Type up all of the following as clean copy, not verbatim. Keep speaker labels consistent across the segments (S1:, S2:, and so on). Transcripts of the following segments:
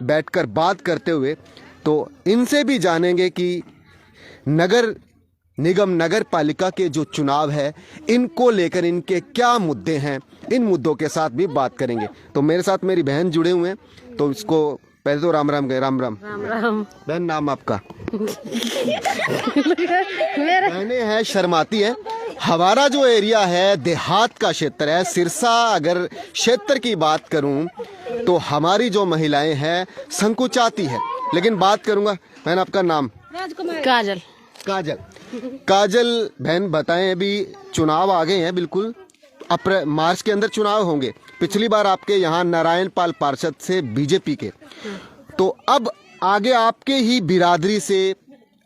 S1: बैठकर बात करते हुए, तो इनसे भी जानेंगे कि नगर निगम नगर पालिका के जो चुनाव है इनको लेकर इनके क्या मुद्दे हैं, इन मुद्दों के साथ भी बात करेंगे। तो मेरे साथ मेरी बहन जुड़े हुए हैं, तो इसको पहले तो राम राम गए। राम राम।
S2: राम राम।
S1: बहन, नाम आपका? बहने हैं शर्माती है। हमारा जो एरिया है देहात का क्षेत्र है, सिरसा अगर क्षेत्र की बात करूं तो हमारी जो महिलाएं हैं संकुचाती है। लेकिन बात करूंगा, बहन आपका नाम?
S2: काजल।
S1: काजल। काजल बहन बताएं, अभी चुनाव आ गए हैं, बिल्कुल अप्रैल मार्च के अंदर चुनाव होंगे। पिछली बार आपके यहाँ नारायण पाल पार्षद से बीजेपी के, तो अब आगे आपके ही बिरादरी से,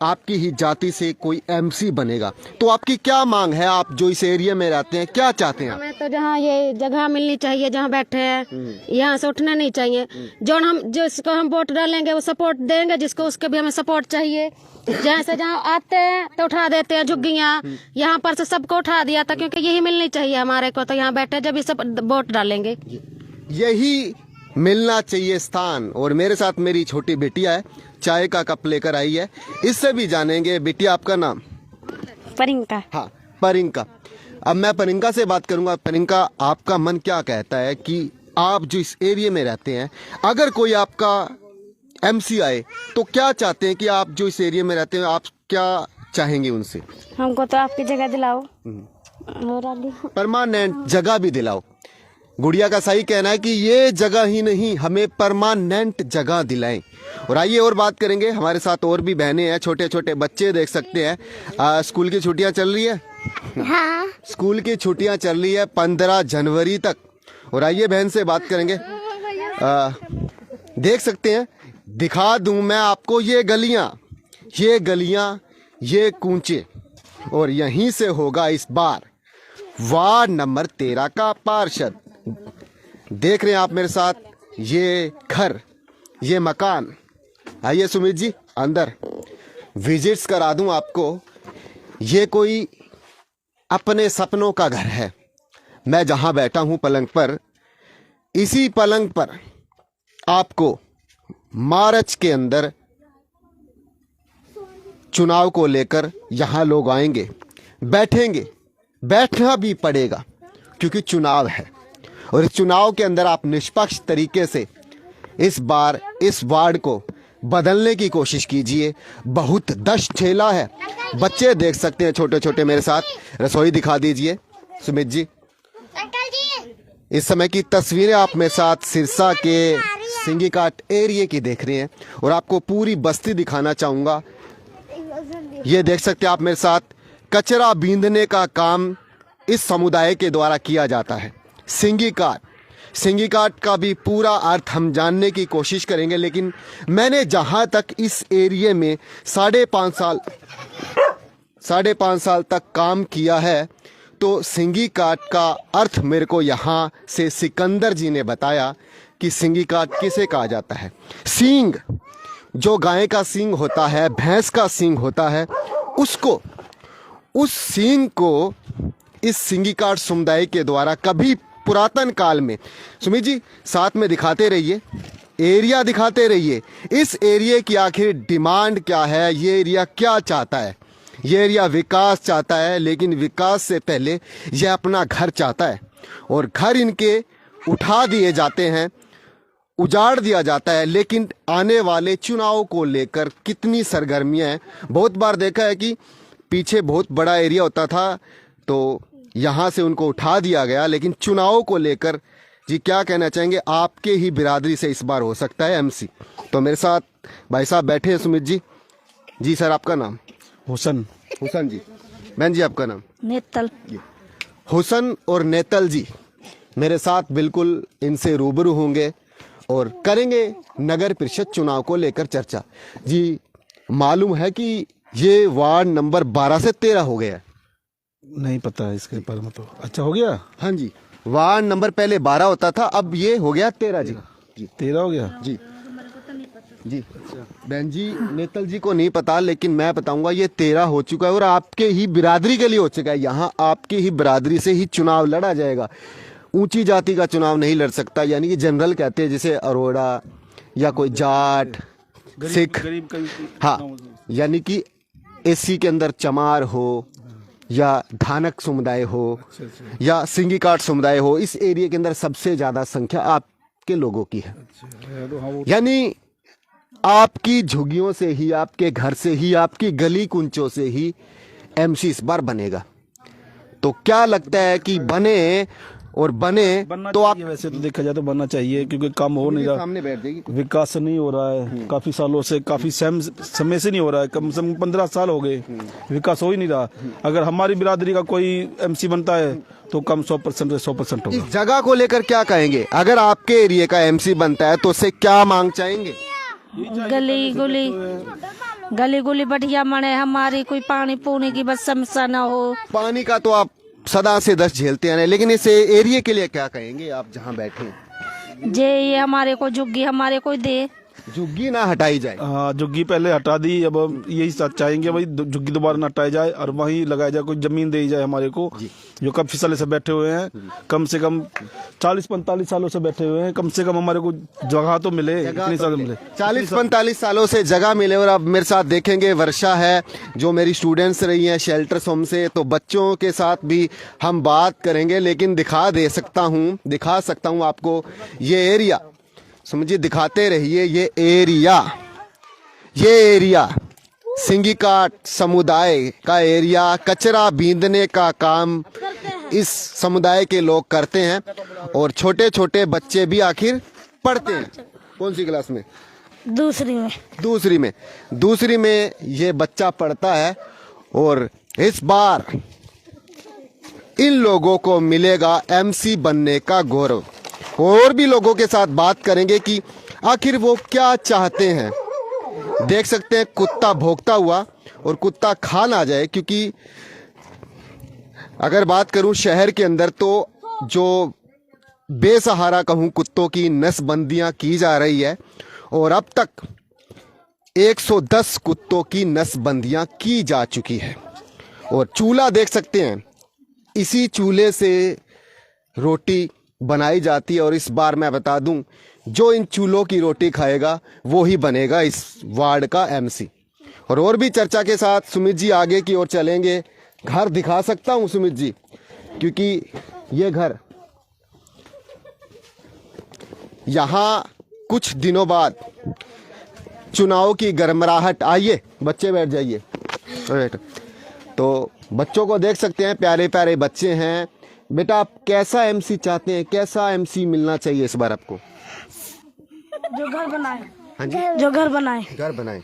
S1: आपकी ही जाति से कोई एमसी बनेगा, तो आपकी क्या मांग है? आप जो इस एरिया में रहते हैं क्या चाहते हैं?
S2: हमें तो जहाँ ये जगह मिलनी चाहिए, जहाँ बैठे हैं यहाँ से उठना नहीं चाहिए। जिसको हम वोट डालेंगे वो सपोर्ट देंगे, जिसको उसके भी हमें सपोर्ट चाहिए। जहाँ से जहाँ आते हैं तो उठा देते हैं झुग्गियाँ, यहाँ पर से सबको उठा दिया था, क्योंकि यही मिलनी चाहिए हमारे को। तो यहाँ बैठे जब ये सब वोट डालेंगे,
S1: यही मिलना चाहिए स्थान। और मेरे साथ मेरी छोटी बेटिया है, चाय का कप लेकर आई है, इससे भी जानेंगे। बेटिया आपका नाम?
S2: परिंका।
S1: हाँ, परिंका। अब मैं परिंका से बात करूंगा। परिंका, आपका मन क्या कहता है कि आप जो इस एरिया में रहते हैं, अगर कोई आपका एमसी आए तो क्या चाहते हैं कि आप जो इस एरिया में रहते हैं, आप क्या चाहेंगे उनसे?
S2: हमको तो आपकी जगह दिलाओ,
S1: परमानेंट जगह भी दिलाओ। गुड़िया का सही कहना है कि ये जगह ही नहीं, हमें परमानेंट जगह दिलाएं। और आइए और बात करेंगे, हमारे साथ और भी बहनें हैं, छोटे छोटे बच्चे देख सकते हैं। स्कूल की छुट्टियां चल रही है?
S2: हाँ।
S1: स्कूल की छुट्टियां चल रही है 15 जनवरी तक। और आइए बहन से बात करेंगे। देख सकते हैं, दिखा दूं मैं आपको ये गलियां, ये कूचे, और यहीं से होगा इस बार वार्ड नंबर 13 का पार्षद। देख रहे हैं आप मेरे साथ ये घर, ये मकान। आइए सुमित जी अंदर विजिट्स करा दूं आपको। ये कोई अपने सपनों का घर है। मैं जहां बैठा हूं पलंग पर, इसी पलंग पर आपको मार्च के अंदर चुनाव को लेकर यहां लोग आएंगे, बैठेंगे, बैठना भी पड़ेगा क्योंकि चुनाव है। और इस चुनाव के अंदर आप निष्पक्ष तरीके से इस बार इस वार्ड को बदलने की कोशिश कीजिए। बहुत दस्त झेला है। बच्चे देख सकते हैं छोटे छोटे मेरे साथ। रसोई दिखा दीजिए सुमित जी। इस समय की तस्वीरें आप मेरे साथ सिरसा के सिंगीकाट एरिया की देख रहे हैं, और आपको पूरी बस्ती दिखाना चाहूंगा। ये देख सकते हैं आप मेरे साथ, कचरा बींधने का काम इस समुदाय के द्वारा किया जाता है। सिंगीकाट का भी पूरा अर्थ हम जानने की कोशिश करेंगे, लेकिन मैंने जहां तक इस एरिया में 5.5 साल तक काम किया है, तो सिंगीकाट का अर्थ मेरे को यहाँ से सिकंदर जी ने बताया कि सिंगीकाट किसे कहा जाता है। सींग, जो गाय का सींग होता है, भैंस का सींग होता है, उसको, उस सींग को इस सिंगीकाट समुदाय के द्वारा कभी पुरातन काल में, सुमित जी साथ में दिखाते रहिए, एरिया दिखाते रहिए, इस एरिया की आखिर डिमांड क्या है, ये एरिया क्या चाहता है। ये एरिया विकास चाहता है, लेकिन विकास से पहले ये अपना घर चाहता है, और घर इनके उठा दिए जाते हैं, उजाड़ दिया जाता है। लेकिन आने वाले चुनाव को लेकर कितनी सरगर्मियां हैं। बहुत बार देखा है कि पीछे बहुत बड़ा एरिया होता था तो यहाँ से उनको उठा दिया गया, लेकिन चुनाव को लेकर जी क्या कहना चाहेंगे? आपके ही बिरादरी से इस बार हो सकता है एमसी। तो मेरे साथ भाई साहब बैठे हैं सुमित जी। जी सर, आपका नाम?
S3: हुसन।
S1: हुसन जी। बहन जी आपका नाम?
S2: नेतल।
S1: हुसन और नेतल जी मेरे साथ, बिल्कुल इनसे रूबरू होंगे और करेंगे नगर परिषद चुनाव को लेकर चर्चा। जी, मालूम है कि ये वार्ड नंबर 12 से 13 हो गया है?
S3: नहीं पता है इसके बारे में तो। अच्छा हो गया?
S1: हाँ जी, वार्ड नंबर पहले 12 होता था, अब ये हो गया 13 जी।
S3: 13 हो गया
S1: जी जी। बहन जी नेतल जी को नहीं पता, लेकिन मैं बताऊंगा ये 13 हो चुका है, और आपके ही बिरादरी के लिए हो चुका है। यहाँ आपके ही बिरादरी से ही चुनाव लड़ा जाएगा। ऊंची जाति का चुनाव नहीं लड़ सकता, यानी कि जनरल कहते हैं जिसे अरोड़ा, या कोई जाट सिख,
S3: गरीब
S1: हाँ, यानी कि एससी के अंदर चमार हो या धानक समुदाय हो या सिंगी काट समुदाय हो, इस एरिया के अंदर सबसे ज्यादा संख्या आपके लोगों की है। यानी आपकी झुग्गियों से ही, आपके घर से ही, आपकी गली कुंचों से ही एमसी इस बार बनेगा। तो क्या लगता है कि बने और बने तो आप
S3: वैसे तो देखा जाए तो बनना चाहिए, क्योंकि काम हो नहीं रहा,
S1: सामने बैठ जाएगी,
S3: विकास नहीं हो रहा है काफी सालों से, काफी समय से नहीं हो रहा है, कम से कम 15 साल हो गए, विकास हो ही नहीं रहा। अगर हमारी बिरादरी का कोई एमसी बनता है तो कम 100% होगा।
S1: इस जगह को लेकर क्या कहेंगे? अगर आपके एरिया का एमसी बनता है तो उससे क्या मांग चाहेंगे?
S4: गली गुली बढ़िया बने, हमारी कोई पानी पूनी की बस समस्या ना हो।
S1: पानी का तो आप सदा से 10 झेलते हैं, लेकिन इस एरिया के लिए क्या कहेंगे आप जहाँ बैठे हैं?
S4: जे ये हमारे को झुग्गी हमारे को दे,
S1: झुग्गी ना हटाई जाए।
S3: हाँ, झुग्गी पहले हटा दी, अब यही चाहेंगे भाई झुग्गी दोबारा न हटाई जाए और वहीं लगाया जाए, कोई जमीन दी जाए हमारे को, जो काफी सालों से बैठे हुए हैं, कम से कम 40-45 सालों से बैठे हुए हैं, कम से कम हमारे को जगह तो मिले, इतनी साल मिले,
S1: 40-45 सालों से जगह मिले। और अब मेरे साथ देखेंगे वर्षा है, जो मेरी स्टूडेंट्स रही हैं शेल्टर्स होम से, तो बच्चों के साथ भी हम बात करेंगे, लेकिन दिखा सकता हूँ आपको ये एरिया, समझिए, दिखाते रहिए। ये एरिया सिंगी काट समुदाय का एरिया, कचरा बींदने का काम इस समुदाय के लोग करते हैं और छोटे छोटे बच्चे भी आखिर पढ़ते हैं। कौन सी क्लास में? दूसरी में ये बच्चा पढ़ता है। और इस बार इन लोगों को मिलेगा एमसी बनने का गौरव। और भी लोगों के साथ बात करेंगे कि आखिर वो क्या चाहते हैं। देख सकते हैं कुत्ता भौंकता हुआ, और कुत्ता खा ना जाए, क्योंकि अगर बात करूं शहर के अंदर तो जो बेसहारा कहूं कुत्तों की नसबंदियां की जा रही है, और अब तक 110 कुत्तों की नसबंदियां की जा चुकी है। और चूल्हा देख सकते हैं, इसी चूल्हे से रोटी बनाई जाती है। और इस बार मैं बता दूं, जो इन चूल्हों की रोटी खाएगा वो ही बनेगा इस वार्ड का एमसी। और भी चर्चा के साथ सुमित जी आगे की ओर चलेंगे। घर दिखा सकता हूं सुमित जी, क्योंकि ये घर यहां कुछ दिनों बाद चुनाव की गरमराहट, आइए बच्चे बैठ जाइए, तो बच्चों को देख सकते हैं, प्यारे प्यारे बच्चे हैं। बेटा, आप कैसा एमसी चाहते हैं? कैसा एमसी मिलना चाहिए इस बार आपको?
S4: जो घर बनाए।
S1: हाँ जी,
S4: जो घर बनाए।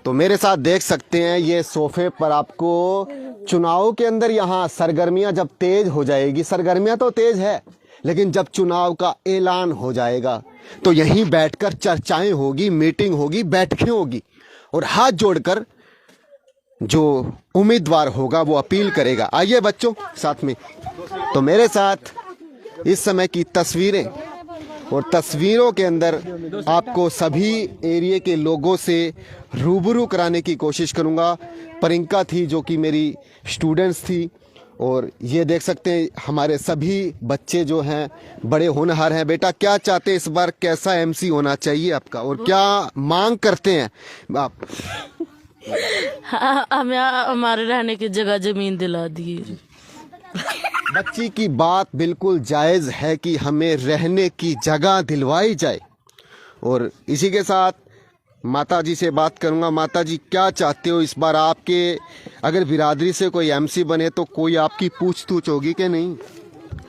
S1: तो मेरे साथ देख सकते हैं, ये सोफे पर आपको चुनाव के अंदर यहाँ सरगर्मियां जब तेज हो जाएगी, सरगर्मियां तो तेज है, लेकिन जब चुनाव का ऐलान हो जाएगा तो यहीं बैठकर चर्चाएं होगी, मीटिंग होगी, बैठकें होगी, और हाथ जोड़कर जो उम्मीदवार होगा वो अपील करेगा। आइए बच्चों साथ में। तो मेरे साथ इस समय की तस्वीरें, और तस्वीरों के अंदर आपको सभी एरिया के लोगों से रूबरू कराने की कोशिश करूंगा। परिंका थी जो कि मेरी स्टूडेंट्स थी, और ये देख सकते हैं हमारे सभी बच्चे जो हैं बड़े होनहार हैं। बेटा, क्या चाहते हैं इस बार? कैसा एमसी होना चाहिए आपका, और क्या मांग करते हैं आप?
S5: हमें हमारे रहने की जगह जमीन दिला दिए।
S1: बच्ची की बात बिल्कुल जायज़ है कि हमें रहने की जगह दिलवाई जाए। और इसी के साथ माता जी से बात करूंगा। माता जी, क्या चाहते हो इस बार? आपके अगर बिरादरी से कोई एमसी बने तो कोई आपकी पूछ-तूछ होगी कि नहीं?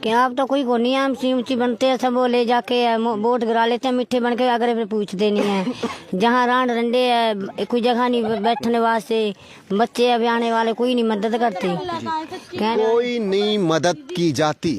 S6: क्या अब तो कोई को नहीं एमसी बनते हैं, सब वो ले जाके वोट गिरा लेते हैं मिठ्ठे बन के, अगर पूछते नहीं है। जहाँ रांड रंडे है, कोई जगह नहीं बैठने वास्ते, बच्चे अभी आने वाले कोई नहीं मदद करते,
S1: कोई नहीं मदद की जाती।